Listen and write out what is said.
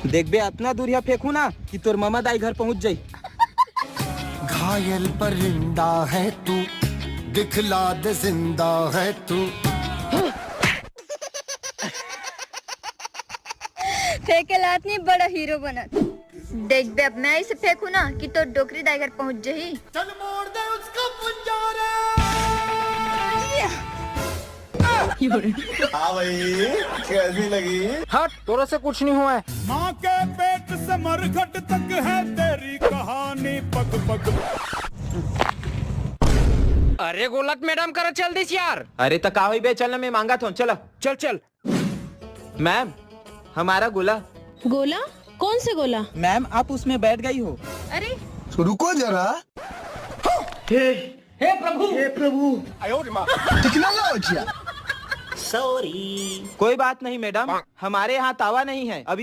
देख बे अपना दूरिया फेंकू ना कि तोर मामा दाई घर पहुंच जाई। घायल परिंदा है तू, दिखला दे जिंदा है तू। फेंके लात नहीं बड़ा हीरो बना। देख बे अब मैं इसे फेंकू ना कि तो डोकरी दाई घर पहुंच जाही। चल मोड़ दे उसका पंजारा। हाँ भाई कैसी लगी? हट तोरा से कुछ नहीं हुआ है। माँ के पेट से मरघट तक है तेरी कहानी पग पग। अरे गोलक मैडम करो चल दिस यार। अरे तका हुई बे चलना मैं मांगा था चलो चल चल। मैम हमारा गोला। गोला? कौन से गोला? मैम आप उसमें बैठ गई हो। अरे रुको जरा। हे प्रभु टेक्नोलॉजी। कोई बात नहीं मैडम, हमारे यहाँ तावा नहीं है अभी।